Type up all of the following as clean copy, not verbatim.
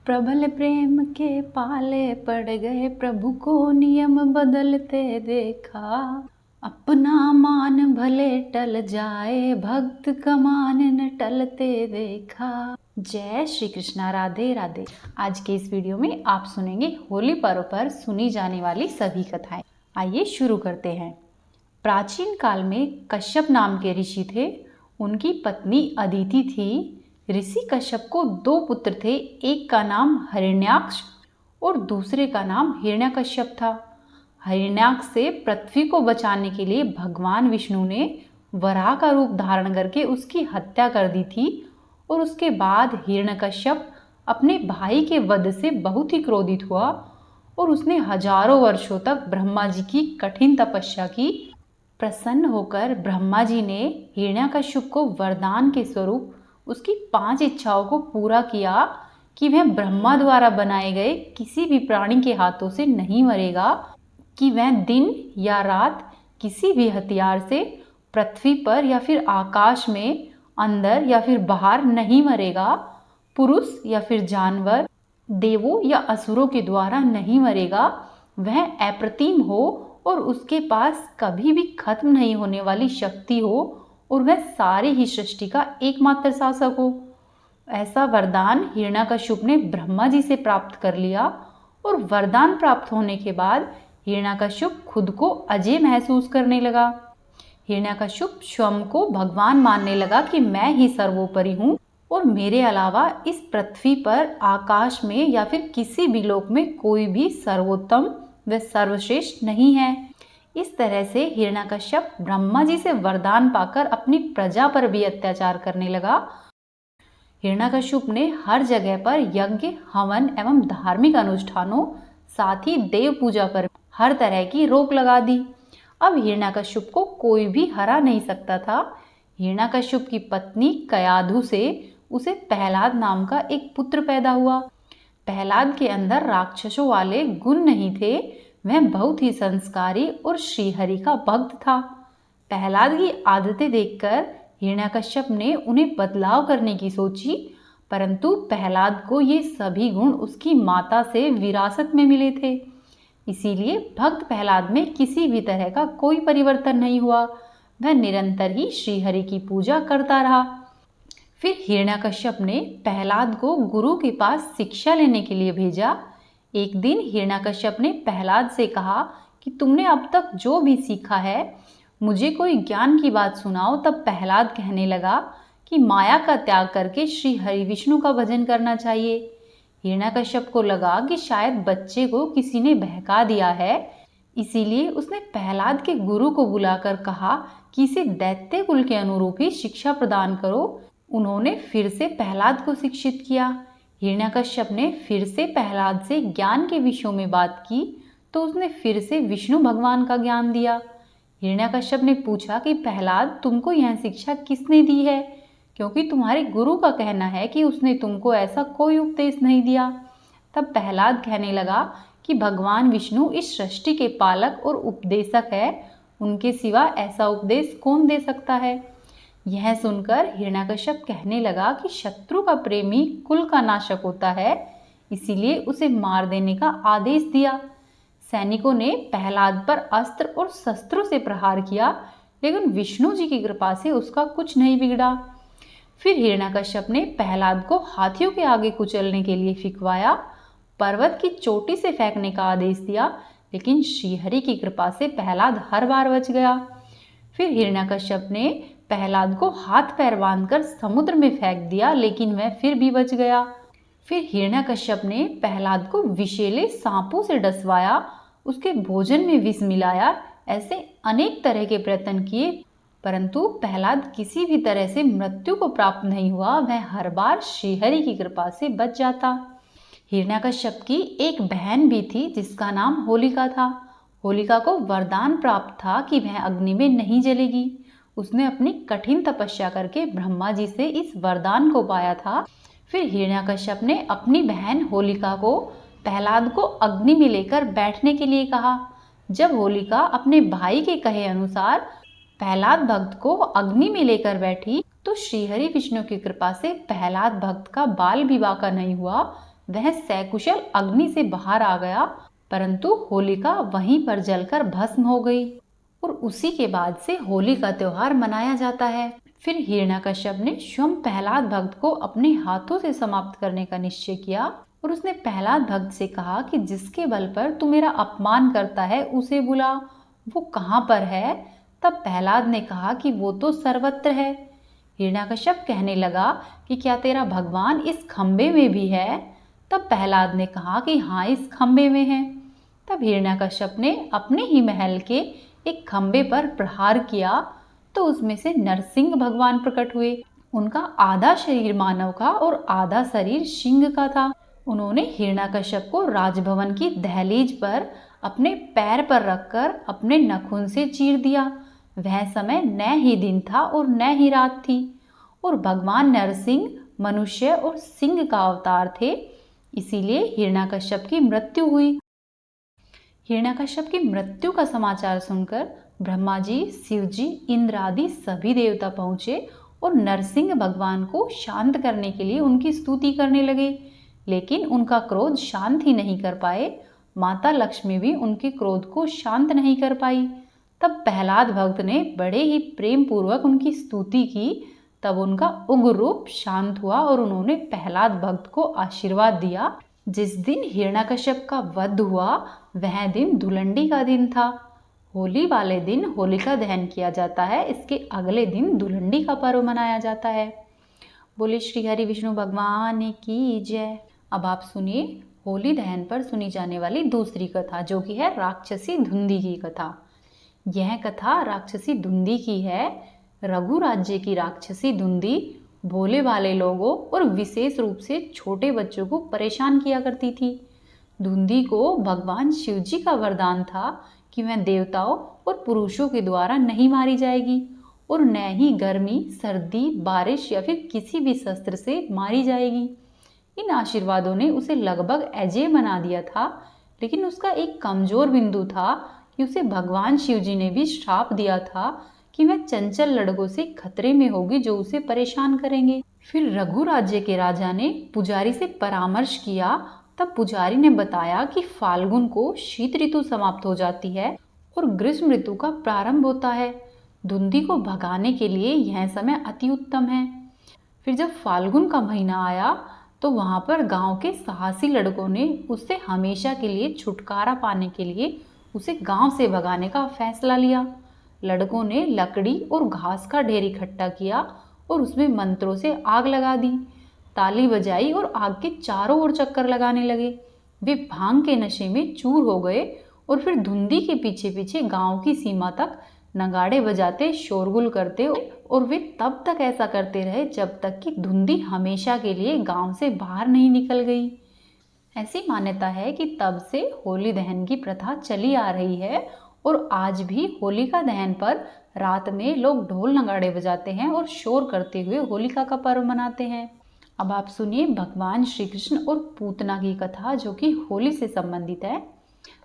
प्रबल प्रेम के पाले पड़ गए, प्रभु को नियम बदलते देखा। अपना मान भले टल जाए, भक्त का मान न टलते देखा। जय श्री कृष्णा, राधे राधे। आज के इस वीडियो में आप सुनेंगे होली पर्व पर सुनी जाने वाली सभी कथाएं। आइए शुरू करते हैं। प्राचीन काल में कश्यप नाम के ऋषि थे। उनकी पत्नी अदिति थी। ऋषि कश्यप को 2 पुत्र थे। एक का नाम हिरण्याक्ष और दूसरे का नाम हिरण्यकश्यप था। हिरण्याक्ष से पृथ्वी को बचाने के लिए भगवान विष्णु ने वराह का रूप धारण करके उसकी हत्या कर दी थी। और उसके बाद हिरण्यकश्यप अपने भाई के वध से बहुत ही क्रोधित हुआ और उसने हजारों वर्षों तक ब्रह्मा जी की कठिन तपस्या की। प्रसन्न होकर ब्रह्मा जी ने हिरण्यकश्यप को वरदान के स्वरूप उसकी 5 इच्छाओं को पूरा किया कि वह ब्रह्मा द्वारा बनाए गए किसी भी प्राणी के हाथों से नहीं मरेगा, कि वह दिन या रात किसी भी हथियार से पृथ्वी पर या फिर आकाश में अंदर या फिर बाहर नहीं मरेगा, पुरुष या फिर जानवर, देवों या असुरों के द्वारा नहीं मरेगा, वह अप्रतिम हो और उसके पास कभी भी खत्म नहीं होने वाली शक्ति हो और वह सारी ही सृष्टि का एकमात्र शासक हो। ऐसा वरदान हिरण्यकश्यप ने ब्रह्मा जी से प्राप्त कर लिया। और वरदान प्राप्त होने के बाद हिरण्यकश्यप खुद को अजय महसूस करने लगा। हिरण्यकश्यप स्वयं को भगवान मानने लगा कि मैं ही सर्वोपरि हूँ और मेरे अलावा इस पृथ्वी पर, आकाश में या फिर किसी भी लोक में कोई भी सर्वोत्तम व सर्वश्रेष्ठ नहीं है। इस तरह से हिरण्यकश्यप ब्रह्मा जी से वरदान पाकर अपनी प्रजा पर भी अत्याचार करने लगा। हिरण्यकश्यप ने हर जगह पर यज्ञ, हवन एवं धार्मिक अनुष्ठानों, साथ ही देव पूजा पर हर तरह की रोक लगा दी। अब हिरण्यकश्यप को कोई भी हरा नहीं सकता था। हिरण्यकश्यप की पत्नी कयाधु से उसे प्रहलाद नाम का एक पुत्र पैदा हुआ। प्रहलाद के अंदर राक्षसों वाले गुण नहीं थे। वह बहुत ही संस्कारी और श्रीहरि का भक्त था। प्रहलाद की आदतें देखकर हिरण्यकश्यप ने उन्हें बदलाव करने की सोची, परंतु प्रहलाद को ये सभी गुण उसकी माता से विरासत में मिले थे। इसीलिए भक्त प्रहलाद में किसी भी तरह का कोई परिवर्तन नहीं हुआ। वह निरंतर ही श्रीहरि की पूजा करता रहा। फिर हिरण्यकश्यप ने प्रहलाद को गुरु के पास शिक्षा लेने के लिए भेजा। एक दिन हिरण्यकश्यप ने प्रहलाद से कहा कि तुमने अब तक जो भी सीखा है मुझे कोई ज्ञान की बात सुनाओ। तब प्रहलाद कहने लगा कि माया का त्याग करके श्री हरि विष्णु का भजन करना चाहिए। हिरण्यकश्यप को लगा कि शायद बच्चे को किसी ने बहका दिया है, इसीलिए उसने प्रहलाद के गुरु को बुलाकर कहा कि इसे दैत्य कुल के अनुरूप ही शिक्षा प्रदान करो। उन्होंने फिर से प्रहलाद को शिक्षित किया। हिरण्यकश्यप ने फिर से प्रहलाद से ज्ञान के विषयों में बात की तो उसने फिर से विष्णु भगवान का ज्ञान दिया। हिरण्यकश्यप ने पूछा कि प्रहलाद, तुमको यह शिक्षा किसने दी है, क्योंकि तुम्हारे गुरु का कहना है कि उसने तुमको ऐसा कोई उपदेश नहीं दिया। तब प्रहलाद कहने लगा कि भगवान विष्णु इस सृष्टि के पालक और उपदेशक है, उनके सिवा ऐसा उपदेश कौन दे सकता है। यह सुनकर हिरण्यकश्यप कहने लगा कि शत्रु का प्रेमी कुल का नाशक होता है, इसीलिए उसे मार देने का आदेश दिया। सैनिकों ने प्रहलाद पर अस्त्र और शस्त्रों से प्रहार किया, लेकिन विष्णु जी की कृपा से उसका कुछ नहीं बिगड़ा। फिर हिरण्यकश्यप ने प्रहलाद को हाथियों के आगे कुचलने के लिए फिकवाया, पर्वत की चोटी से फेंकने का आदेश दिया, लेकिन श्रीहरि की कृपा से प्रहलाद हर बार बच गया। फिर हिरण्यकश्यप ने प्रहलाद को हाथ पैर बांधकर समुद्र में फेंक दिया, लेकिन वह फिर भी बच गया। फिर हिरण्यकश्यप ने प्रहलाद को विषैले सांपों से डसवाया, उसके भोजन में विष मिलाया। ऐसे अनेक तरह के प्रयत्न किए, परंतु प्रहलाद किसी भी तरह से मृत्यु को प्राप्त नहीं हुआ। वह हर बार श्रीहरि की कृपा से बच जाता। हिरण्यकश्यप की एक बहन भी थी जिसका नाम होलिका था। होलिका को वरदान प्राप्त था कि वह अग्नि में नहीं जलेगी। उसने अपनी कठिन तपस्या करके ब्रह्मा जी से इस वरदान को पाया था। फिर हिरण्यकश्यप ने अपनी बहन होलिका को प्रहलाद को अग्नि में लेकर बैठने के लिए कहा। जब होलिका अपने भाई के कहे अनुसार प्रहलाद भक्त को अग्नि में लेकर बैठी तो श्रीहरि विष्णु की कृपा से प्रहलाद भक्त का बाल विवाह का नहीं हुआ। वह सकुशल अग्नि से बाहर आ गया, परंतु होलिका वहीं पर जलकर भस्म हो गई। और उसी के बाद से होली का त्योहार मनाया जाता है। फिर हिरण्यकश्यप ने स्वयं प्रहलाद भक्त को अपने हाथों से समाप्त करने का निश्चय किया और उसने प्रहलाद भक्त से कहा कि जिसके बल पर तू मेरा अपमान करता है उसे बुला, वो कहाँ पर है? तब प्रहलाद ने कहा कि वो तो सर्वत्र है। हिरण्यकश्यप कहने लगा कि क्या तेरा भगवान इस खंबे में भी है? तब प्रहलाद ने कहा कि हाँ, इस खंबे में है। तब हिरण्यकश्यप ने अपने ही महल के एक खंबे पर प्रहार किया तो उसमें से नरसिंह भगवान प्रकट हुए। उनका आधा शरीर मानव का और आधा शरीर सिंह का था। उन्होंने हिरण्यकश्यप को राजभवन की दहलीज पर अपने पैर पर रखकर अपने नखून से चीर दिया। वह समय न ही दिन था और न ही रात थी, और भगवान नरसिंह मनुष्य और सिंह का अवतार थे, इसीलिए हिरण्यकश्यप की मृत्यु हुई। हिरण्यकश्यप की मृत्यु का समाचार सुनकर ब्रह्मा जी, शिव जी, इंद्र आदि सभी देवता पहुंचे और नरसिंह भगवान को शांत करने के लिए उनकी स्तुति करने लगे, लेकिन उनका क्रोध शांत ही नहीं कर पाए। माता लक्ष्मी भी उनके क्रोध को शांत नहीं कर पाई। तब प्रहलाद भक्त ने बड़े ही प्रेम पूर्वक उनकी स्तुति की। तब उनका उग्र रूप शांत हुआ और उन्होंने प्रहलाद भक्त को आशीर्वाद दिया। जिस दिन हिरण्यकश्यप का वध हुआ वह दिन धुलंडी का दिन था। होली वाले दिन होलिका दहन किया जाता है, इसके अगले दिन धुलंडी का पर्व मनाया जाता है। बोले श्री हरि विष्णु भगवान की जय। अब आप सुनिए होली दहन पर सुनी जाने वाली दूसरी कथा, जो कि है राक्षसी धुंधी की कथा। यह कथा राक्षसी धुंधी की है। रघु राज्य की राक्षसी धुंधी भोले भाले लोगों और विशेष रूप से छोटे बच्चों को परेशान किया करती थी। धुंधी को भगवान शिव जी का वरदान था कि वह देवताओं और पुरुषों के द्वारा नहीं मारी जाएगी और न ही गर्मी, सर्दी, बारिश या फिर किसी भी शस्त्र से मारी जाएगी। इन आशीर्वादों ने उसे लगभग अजेय बना दिया था, लेकिन उसका एक कमजोर बिंदु था कि उसे भगवान शिव जी ने भी श्राप दिया था कि वह चंचल लड़कों से खतरे में होगी जो उसे परेशान करेंगे। फिर रघु राज्य के राजा ने पुजारी से परामर्श किया। तब पुजारी ने बताया कि फाल्गुन को शीत ऋतु समाप्त हो जाती है और ग्रीष्म ऋतु का प्रारंभ होता है। धुंधी को भगाने के लिए यह समय अति उत्तम है। फिर जब फाल्गुन का महीना आया तो वहां पर गांव के साहसी लड़कों ने उससे हमेशा के लिए छुटकारा पाने के लिए उसे गांव से भगाने का फैसला लिया। लड़कों ने लकड़ी और घास का ढेर इकट्ठा किया और उसमें मंत्रों से आग लगा दी, ताली बजाई और आग के चारों ओर चक्कर लगाने लगे। वे भांग के नशे में चूर हो गए और फिर धुंधी के पीछे पीछे गांव की सीमा तक नगाड़े बजाते, शोरगुल करते, और वे तब तक ऐसा करते रहे जब तक कि धुंधी हमेशा के लिए गांव से बाहर नहीं निकल गई। ऐसी मान्यता है कि तब से होली दहन की प्रथा चली आ रही है और आज भी होलिका दहन पर रात में लोग ढोल नगाड़े बजाते हैं और शोर करते हुए होलिका का पर्व मनाते हैं। अब आप सुनिए भगवान श्री कृष्ण और पूतना की कथा, जो कि होली से संबंधित है।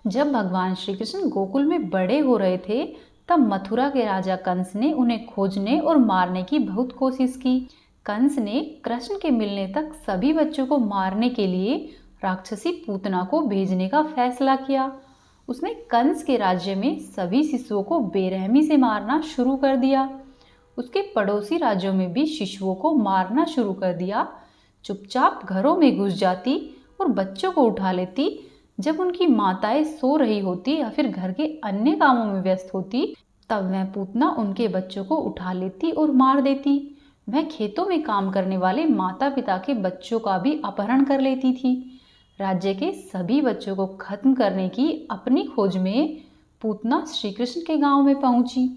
जब भगवान श्री कृष्ण गोकुल में बड़े हो रहे थे तब मथुरा के राजा कंस ने उन्हें खोजने और मारने की बहुत कोशिश की। कंस ने कृष्ण के मिलने तक सभी बच्चों को मारने के लिए राक्षसी पूतना को भेजने का फैसला किया। उसने कंस के राज्य में सभी शिशुओं को बेरहमी से मारना शुरू कर दिया। उसके पड़ोसी राज्यों में भी शिशुओं को मारना शुरू कर दिया। चुपचाप घरों में घुस जाती और बच्चों को उठा लेती। जब उनकी माताएं सो रही होती या फिर घर के अन्य कामों में व्यस्त होती तब वह पूतना उनके बच्चों को उठा लेती और मार देती। वह खेतों में काम करने वाले माता पिता के बच्चों का भी अपहरण कर लेती थी। राज्य के सभी बच्चों को खत्म करने की अपनी खोज में पूतना श्री कृष्ण के गांव में पहुंची।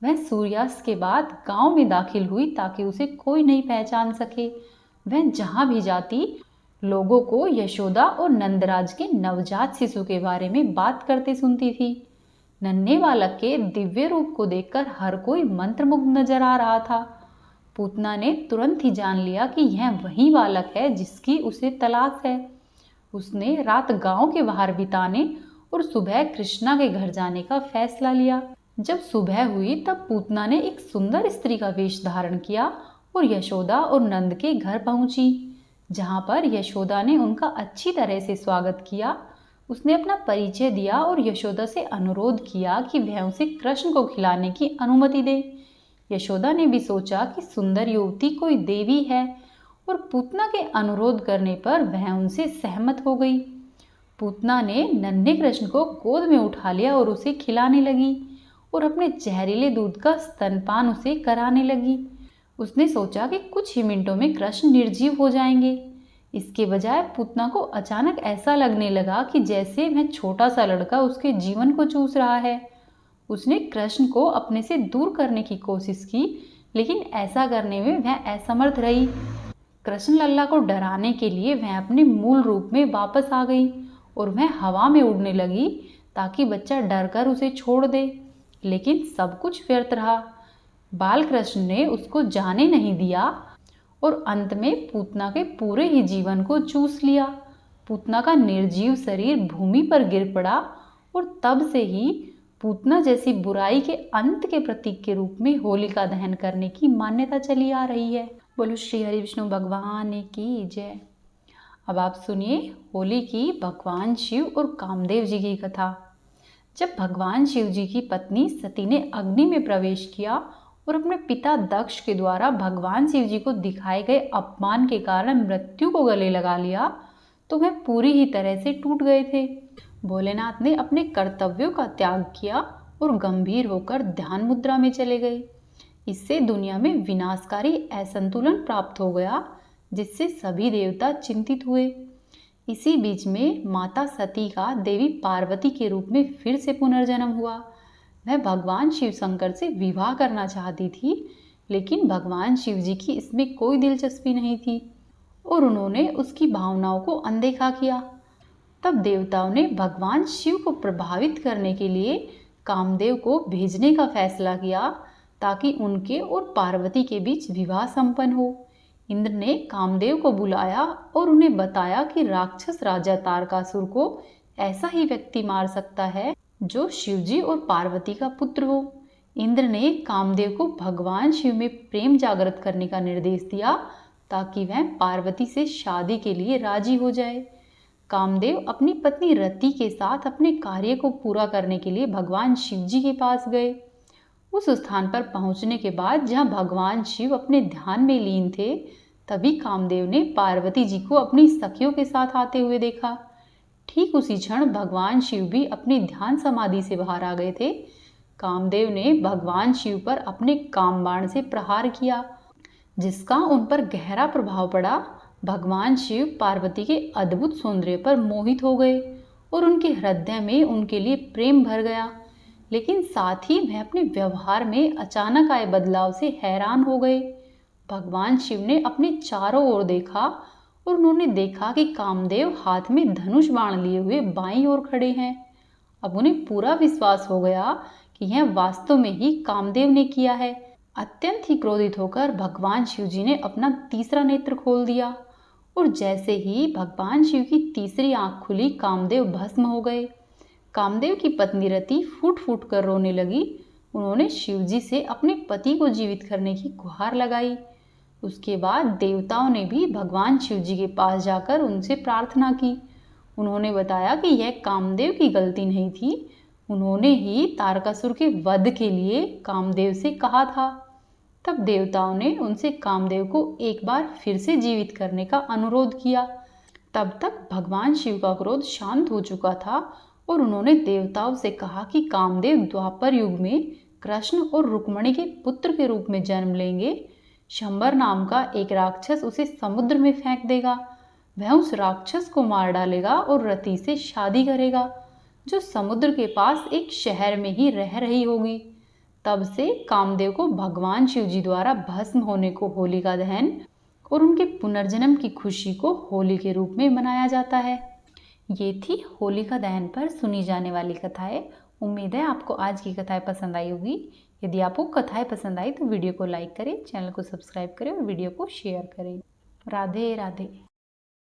वह सूर्यास्त के बाद गांव में दाखिल हुई ताकि उसे कोई नहीं पहचान सके। वह जहां भी जाती लोगों को यशोदा और नंदराज के नवजात शिशु के बारे में बात करते सुनती थी। नन्हे बालक के दिव्य रूप को देखकर हर कोई मंत्रमुग्ध नजर आ रहा था। पूतना ने तुरंत ही जान लिया कि यह वही बालक है जिसकी उसे तलाश है। उसने रात गांव के बाहर बिताने और सुबह कृष्णा के घर जाने का फैसला लिया। जब सुबह हुई तब पूतना ने एक सुंदर स्त्री का वेश धारण किया और यशोदा और नंद के घर पहुंची। जहाँ पर यशोदा ने उनका अच्छी तरह से स्वागत किया। उसने अपना परिचय दिया और यशोदा से अनुरोध किया कि वह उसे कृष्ण को खिलाने की अनुमति दे। यशोदा ने भी सोचा कि सुंदर युवती कोई देवी है और पूतना के अनुरोध करने पर वह उनसे सहमत हो गई। पूतना ने नन्हे कृष्ण को गोद में उठा लिया और उसे खिलाने लगी और अपने जहरीले दूध का स्तनपान उसे कराने लगी। उसने सोचा कि कुछ ही मिनटों में कृष्ण निर्जीव हो जाएंगे। इसके बजाय पूतना को अचानक ऐसा लगने लगा कि जैसे वह छोटा सा लड़का उसके जीवन को चूस रहा है। उसने कृष्ण को अपने से दूर करने की कोशिश की, लेकिन ऐसा करने में वह असमर्थ रही। कृष्ण लल्ला को डराने के लिए वह अपने मूल रूप में वापस आ गई और वह हवा में उड़ने लगी ताकि बच्चा डरकर उसे छोड़ दे, लेकिन सब कुछ व्यर्थ रहा। बालकृष्ण ने उसको जाने नहीं दिया और अंत में पूतना के पूरे ही जीवन को चूस लिया। पूतना का निर्जीव शरीर भूमि पर गिर पड़ा और तब से ही पूतना जैसी बुराई के अंत के प्रतीक के रूप में होलिका दहन करने की मान्यता चली आ रही है। बोलो श्री हरि विष्णु भगवान की जय। अब आप सुनिए होली की भगवान शिव और कामदेव जी की कथा। जब भगवान शिव जी की पत्नी सती ने अग्नि में प्रवेश किया और अपने पिता दक्ष के द्वारा भगवान शिव जी को दिखाए गए अपमान के कारण मृत्यु को गले लगा लिया, तो वह पूरी ही तरह से टूट गए थे। भोलेनाथ ने अपने कर्तव्यों का त्याग किया और गंभीर होकर ध्यान मुद्रा में चले गए। इससे दुनिया में विनाशकारी असंतुलन प्राप्त हो गया, जिससे सभी देवता चिंतित हुए। इसी बीच में माता सती का देवी पार्वती के रूप में फिर से पुनर्जन्म हुआ। वह भगवान शिव शंकर से विवाह करना चाहती थी, लेकिन भगवान शिव जी की इसमें कोई दिलचस्पी नहीं थी और उन्होंने उसकी भावनाओं को अनदेखा किया। तब देवताओं ने भगवान शिव को प्रभावित करने के लिए कामदेव को भेजने का फैसला किया ताकि उनके और पार्वती के बीच विवाह संपन्न हो। इंद्र ने कामदेव को बुलाया और उन्हें बताया कि राक्षस राजा तारकासुर को ऐसा ही व्यक्ति मार सकता है जो शिवजी और पार्वती का पुत्र हो। इंद्र ने कामदेव को भगवान शिव में प्रेम जागृत करने का निर्देश दिया ताकि वह पार्वती से शादी के लिए राजी हो जाए। कामदेव अपनी पत्नी रति के साथ अपने कार्य को पूरा करने के लिए भगवान शिव जी के पास गए। उस स्थान पर पहुंचने के बाद जहां भगवान शिव अपने ध्यान में लीन थे, तभी कामदेव ने पार्वती जी को अपनी सखियों के साथ आते हुए देखा। ठीक उसी क्षण भगवान शिव भी अपनी ध्यान समाधि से बाहर आ गए थे। कामदेव ने भगवान शिव पर अपने कामबाण से प्रहार किया, जिसका उन पर गहरा प्रभाव पड़ा। भगवान शिव पार्वती के अद्भुत सौंदर्य पर मोहित हो गए और उनके हृदय में उनके लिए प्रेम भर गया, लेकिन साथ ही वह अपने व्यवहार में अचानक आए बदलाव से हैरान हो गए। भगवान शिव ने अपने चारों ओर देखा और उन्होंने देखा कि कामदेव हाथ में धनुष बाण लिए हुए बाईं ओर खड़े हैं। अब उन्हें पूरा विश्वास हो गया कि यह वास्तव में ही कामदेव ने किया है। अत्यंत ही क्रोधित होकर भगवान शिव जी ने अपना तीसरा नेत्र खोल दिया और जैसे ही भगवान शिव की तीसरी आंख खुली, कामदेव भस्म हो गए। कामदेव की पत्नी रति फूट फूट कर रोने लगी। उन्होंने शिव जी से अपने पति को जीवित करने की गुहार लगाई। उसके बाद देवताओं ने भी भगवान शिव जी के पास जाकर उनसे प्रार्थना की। उन्होंने बताया कि यह कामदेव की गलती नहीं थी, उन्होंने ही तारकासुर के वध के लिए कामदेव से कहा था। तब देवताओं ने उनसे कामदेव को एक बार फिर से जीवित करने का अनुरोध किया। तब तक भगवान शिव का क्रोध शांत हो चुका था और उन्होंने देवताओं से कहा कि कामदेव द्वापर युग में कृष्ण और रुक्मिणी के पुत्र के रूप में जन्म लेंगे। शंबर नाम का एक राक्षस उसे समुद्र में फेंक देगा। वह उस राक्षस को मार डालेगा और रति से शादी करेगा, जो समुद्र के पास एक शहर में ही रह रही होगी। तब से कामदेव को भगवान शिव जी द्वारा भस्म होने को होलिका दहन और उनके पुनर्जन्म की खुशी को होली के रूप में मनाया जाता है। ये थी होलिका दहन पर सुनी जाने वाली कथाएं। उम्मीद है आपको आज की कथाएं पसंद आई होगी। यदि आपको कथाएं पसंद आई तो वीडियो को लाइक करें, चैनल को सब्सक्राइब करें और वीडियो को शेयर करें। राधे राधे।